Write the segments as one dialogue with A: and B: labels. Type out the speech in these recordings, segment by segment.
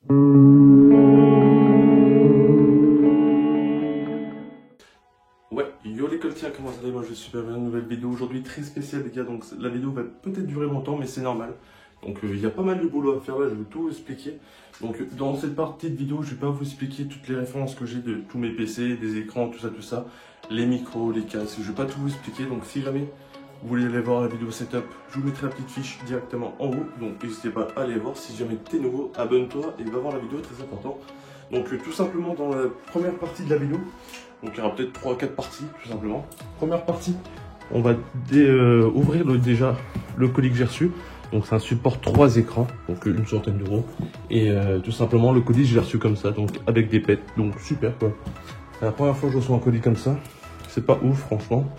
A: Ouais, yo les coltiens, comment ça va? Moi je suis super bien, une nouvelle vidéo aujourd'hui très spéciale les gars, donc la vidéo va peut-être durer longtemps mais c'est normal. Donc il y a pas mal de boulot à faire là, je vais tout expliquer. Donc dans cette partie de vidéo, je vais pas vous expliquer toutes les références que j'ai de tous mes PC, des écrans, tout ça, les micros, les casques, je vais pas tout vous expliquer. Donc si jamais vous voulez aller voir la vidéo setup, je vous mettrai la petite fiche directement en haut. Donc n'hésitez pas à aller voir, si jamais t'es nouveau, abonne-toi et va voir la vidéo, très important. Donc tout simplement dans la première partie de la vidéo, donc il y aura peut-être 3-4 parties tout simplement. Première partie, on va ouvrir déjà le colis que j'ai reçu. Donc c'est un support 3 écrans, donc une centaine d'euros. Et tout simplement le colis je l'ai reçu comme ça, donc avec des pets, donc super quoi. C'est la première fois que je reçois un colis comme ça. C'est pas ouf franchement.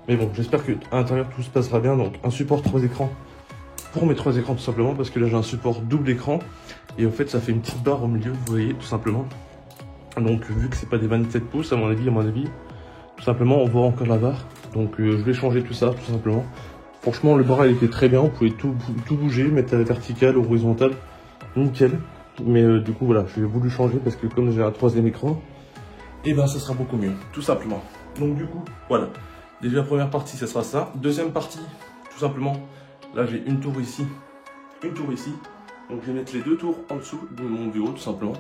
A: Mais bon, j'espère qu'à l'intérieur tout se passera bien. Donc un support 3 écrans pour mes 3 écrans tout simplement, parce que là j'ai un support double écran. Et en fait ça fait une petite barre au milieu, vous voyez, tout simplement. Donc vu que c'est pas des 27 pouces à mon avis, tout simplement on voit encore la barre. Donc je vais changer tout ça tout simplement. Franchement le bras il était très bien, on pouvait tout bouger, mettre à la verticale, horizontale, nickel. Mais du coup voilà, j'ai voulu changer parce que comme j'ai un 3e écran, et ben ça sera beaucoup mieux, tout simplement. Donc du coup voilà, déjà première partie ça sera ça. Deuxième partie, tout simplement, là j'ai une tour ici, une tour ici. Donc je vais mettre les 2 tours en dessous de mon bureau tout simplement.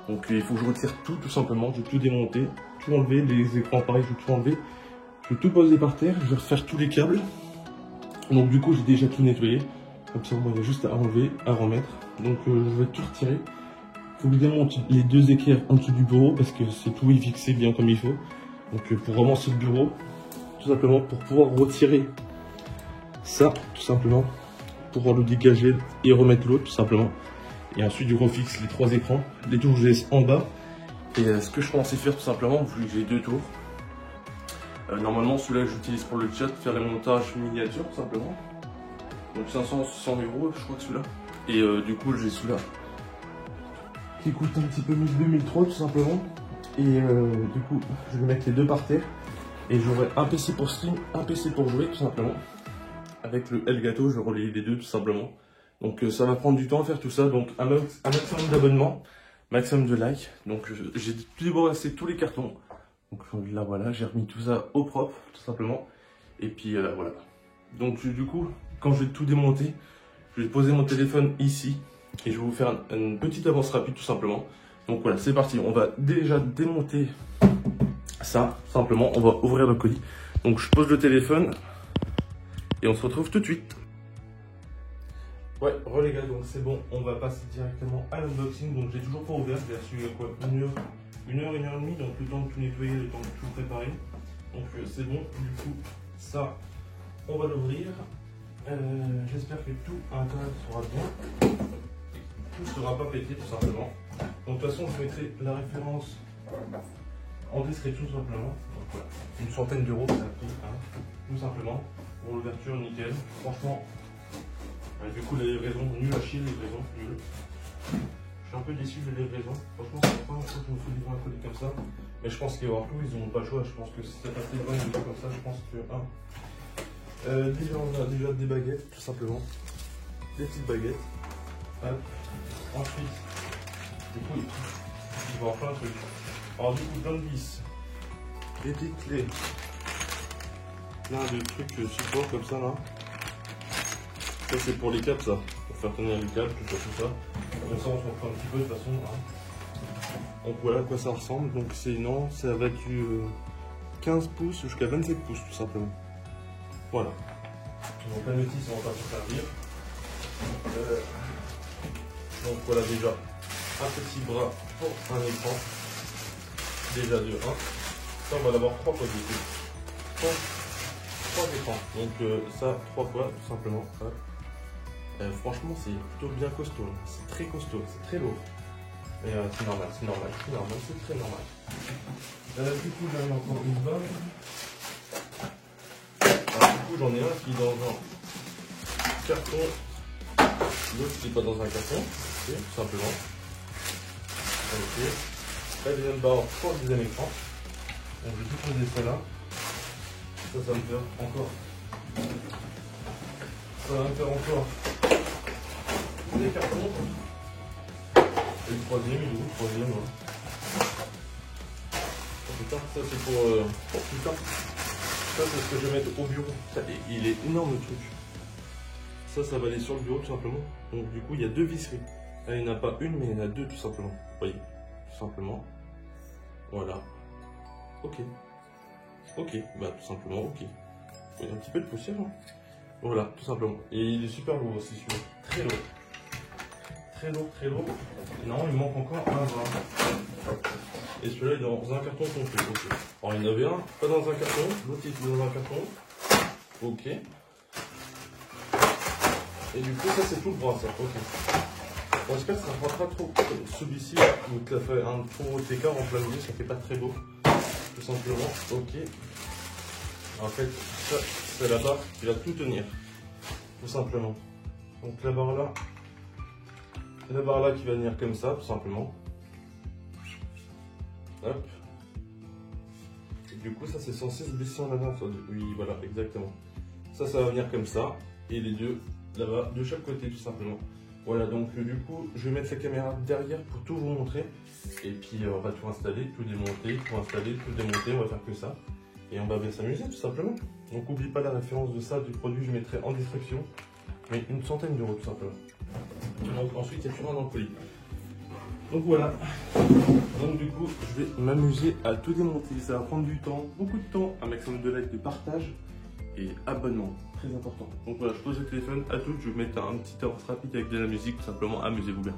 A: Donc il faut que je retire tout simplement, je vais tout démonter, tout enlever, les écrans pareil, je vais tout enlever. Je vais tout poser par terre, je vais refaire tous les câbles. Donc du coup j'ai déjà tout nettoyé, comme ça moi il y a juste à enlever, à remettre. Donc je vais tout retirer. Il faut évidemment les 2 équerres en dessous du bureau parce que c'est tout est fixé bien comme il faut. Donc pour avancer le bureau, tout simplement pour pouvoir retirer ça, tout simplement, pour pouvoir le dégager et remettre l'autre tout simplement. Et ensuite je refixe les 3 écrans, les tours je laisse en bas. Et ce que je pensais faire tout simplement, vu que j'ai 2 tours, normalement celui-là j'utilise pour le chat, faire les montages miniatures tout simplement. Donc 500 euros je crois que celui-là. Et du coup j'ai celui-là qui coûte un petit peu 1002-1003 tout simplement. Et du coup je vais mettre les 2 par terre. Et j'aurai un PC pour stream, un PC pour jouer tout simplement. Avec le Elgato je relie les 2 tout simplement. Donc ça va prendre du temps à faire tout ça. Donc un maximum d'abonnements, maximum de likes. Donc j'ai tout débarrassé tous les cartons. Donc là voilà, j'ai remis tout ça au propre tout simplement. Et puis voilà. Donc du coup, quand je vais tout démonter, je vais poser mon téléphone ici. Et je vais vous faire une petite avance rapide tout simplement. Donc voilà, c'est parti. On va déjà démonter ça simplement. On va ouvrir le colis. Donc je pose le téléphone. Et on se retrouve tout de suite. Ouais, les gars, donc c'est bon, on va passer directement à l'unboxing. Donc j'ai toujours pas ouvert, j'ai reçu quoi, une heure et demie, donc le temps de tout nettoyer, le temps de tout préparer. Donc c'est bon, du coup, ça, on va l'ouvrir. J'espère que tout à l'intérieur sera bien. Tout ne sera pas pété tout simplement. Donc de toute façon, je mettrai la référence en description tout simplement. Donc voilà, une centaine d'euros ça a pris, hein, tout simplement. Pour l'ouverture, nickel. Franchement. Du coup, la livraison, nul à chier, la livraison, nul. Je suis un peu déçu de la livraison. Franchement, c'est la première fois que je me fais livrer un colis comme ça. Mais je pense qu'il va y avoir tout, ils n'ont pas le choix. Je pense que si ça passe les bonnes comme ça, je pense que. Déjà, on a déjà des baguettes, tout simplement. Des petites baguettes. Hop. Ensuite, du coup, il va y avoir plein de trucs. Alors, du coup, plein de vis. Des petites clés. Plein de trucs support comme ça là. Ça c'est pour les câbles ça, pour faire tenir les câbles, tout ça. Comme ça on s'en fout un petit peu de toute façon. Hein. Donc voilà à quoi ça ressemble. Donc c'est non, ça va du 15 pouces jusqu'à 27 pouces tout simplement. Voilà. Donc la notice on va pas se servir. Donc voilà déjà un petit bras pour un écran. Déjà de 1. Ça on va l'avoir 3 fois du coup. 3 écrans. Donc ça 3 fois tout simplement. Franchement c'est plutôt bien costaud, c'est très costaud, c'est très lourd. Mais c'est normal, c'est très normal. Du coup j'en ai encore une barre. Du coup j'en ai un qui est dans un carton, l'autre qui n'est pas dans un carton, okay, tout simplement. Ok. La deuxième barre pour le deuxième écran. Donc je vais tout poser ça là. Ça me fait encore. Ça va me faire encore des cartons. Et le troisième, il est où le troisième hein. Oh putain, ça c'est pour... Oh putain, ça c'est ce que je vais mettre au bureau. Il est énorme le truc. Ça va aller sur le bureau tout simplement. Donc du coup il y a deux visseries. Là, il n'y en a pas une mais il y en a deux tout simplement. Vous voyez, tout simplement. Voilà. Ok. Ok, bah tout simplement ok. Il y a un petit peu de poussière. Hein. Voilà, tout simplement. Et il est super lourd aussi celui-là. Très lourd. Très lourd, très lourd. Et non, il manque encore un bras. Et celui-là il est dans un carton complet. Ok. Alors il y en avait un, pas dans un carton, l'autre il était dans un carton. Ok. Et du coup ça c'est tout le bras ça. Ok. Bon, j'espère que ça ne fera pas trop. Celui-ci, donc ça fait un trop écart en plein milieu, ça fait pas très beau. Tout simplement. Ok. En fait, ça c'est la barre qui va tout tenir. Tout simplement. Donc la barre là qui va venir comme ça, tout simplement. Hop. Et du coup, ça c'est censé se baisser en avant. Ça. Oui, voilà, exactement. Ça va venir comme ça. Et les deux là-bas, de chaque côté, tout simplement. Voilà, donc du coup, je vais mettre la caméra derrière pour tout vous montrer. Et puis, on va tout installer, tout démonter, tout installer, tout démonter. On va faire que ça. Et on va bien s'amuser, tout simplement. Donc, n'oublie pas la référence de ça, du produit, je mettrai en description. Mais une centaine d'euros, tout simplement. Donc, ensuite, il y a toujours un dans le colis. Donc, voilà. Donc, du coup, je vais m'amuser à tout démonter. Ça va prendre du temps, beaucoup de temps, un maximum de likes, de partage et abonnement. Très important. Donc voilà, je pose le téléphone à toutes, je vais mettre un petit avance rapide avec de la musique, tout simplement, amusez-vous bien.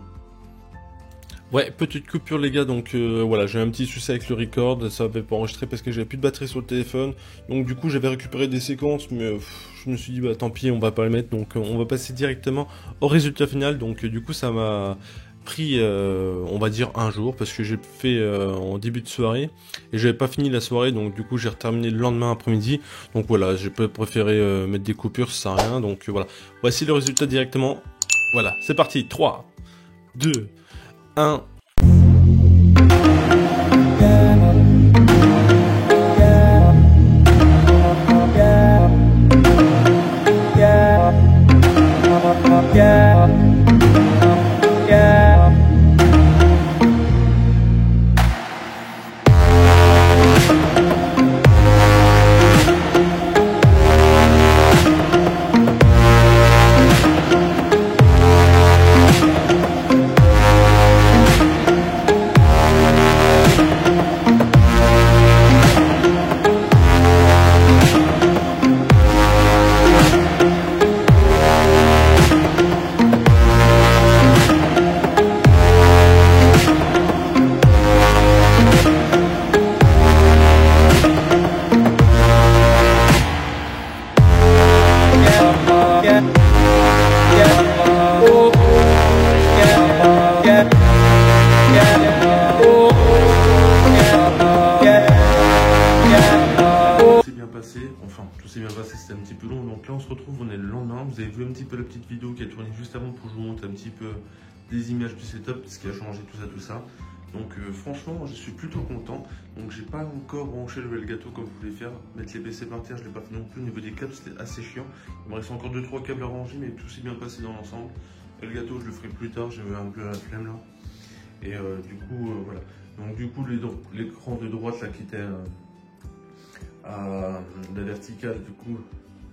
A: Ouais, petite coupure les gars, donc voilà, j'ai un petit souci avec le record, ça n'avait pas enregistré parce que j'avais plus de batterie sur le téléphone, donc du coup j'avais récupéré des séquences, mais je me suis dit bah tant pis, on va pas les mettre, donc on va passer directement au résultat final, donc du coup ça m'a pris on va dire un jour parce que j'ai fait en début de soirée et j'avais pas fini la soirée, donc du coup j'ai terminé le lendemain après-midi, donc voilà, j'ai préféré mettre des coupures, ça sert à rien, donc voilà, voici le résultat directement, voilà, c'est parti, 3, 2, 1. Enfin, tout s'est bien passé, c'était un petit peu long. Donc là, on se retrouve, on est le lendemain. Vous avez vu un petit peu la petite vidéo qui a tourné juste avant pour que je vous montre un petit peu des images du setup, ce qui a changé, tout ça. Donc franchement, je suis plutôt content. Donc j'ai pas encore branché le Elgato comme je voulais faire. Mettre les PC par terre, je l'ai pas fait non plus. Au niveau des câbles, c'était assez chiant. Il me reste encore 2-3 câbles à ranger, mais tout s'est bien passé dans l'ensemble. Elgato, je le ferai plus tard, j'ai un peu la flemme là. Et du coup, voilà. Donc du coup, l'écran de droite là qui était à la verticale, du coup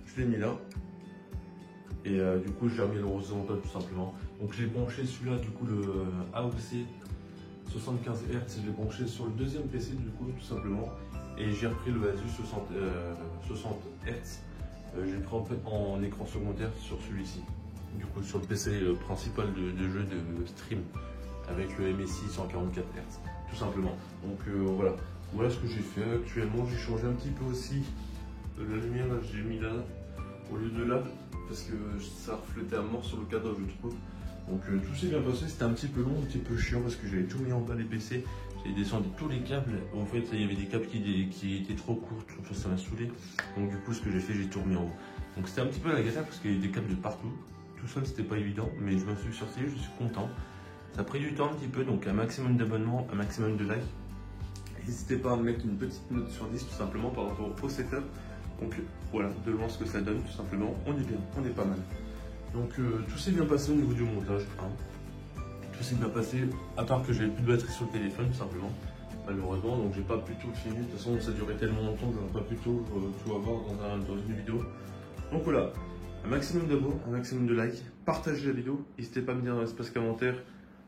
A: je l'ai mis là et du coup j'ai remis l'horizontal tout simplement. Donc j'ai branché celui-là, du coup le AOC 75 Hz, je l'ai branché sur le deuxième PC du coup tout simplement, et j'ai repris le Asus 60 Hz, j'ai pris en fait en écran secondaire sur celui-ci, du coup sur le PC principal de jeu de stream avec le MSI 144 Hz tout simplement. Donc voilà. Voilà ce que j'ai fait actuellement. J'ai changé un petit peu aussi la lumière, là j'ai mis là au lieu de là parce que ça reflétait à mort sur le cadre, je trouve. Donc tout s'est bien passé, c'était un petit peu long, un petit peu chiant parce que j'avais tout mis en bas les PC, j'ai descendu tous les câbles. En fait il y avait des câbles qui étaient trop courts, ça m'a saoulé. Donc du coup ce que j'ai fait, j'ai tout remis en haut. Donc c'était un petit peu la galère parce qu'il y avait des câbles de partout. Tout seul c'était pas évident, mais je m'en suis sorti, je suis content. Ça a pris du temps un petit peu, donc un maximum d'abonnements, un maximum de likes. N'hésitez pas à me mettre une petite note sur 10 tout simplement par rapport au setup. Donc voilà, de voir ce que ça donne tout simplement. On est bien, on est pas mal. Donc tout s'est bien passé au niveau du montage. Hein. tout s'est bien passé, à part que j'avais plus de batterie sur le téléphone, tout simplement, malheureusement. Donc j'ai pas pu tout filmer. De toute façon, ça durait tellement longtemps que j'aurais pas pu tout avoir dans une vidéo. Donc voilà, un maximum d'amour, un maximum de likes, partagez la vidéo. N'hésitez pas à me dire dans l'espace commentaire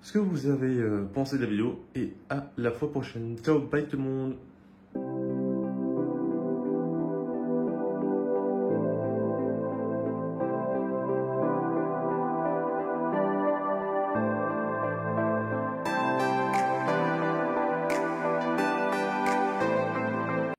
A: ce que vous avez pensé de la vidéo. Et à la fois prochaine. Ciao, bye tout le monde.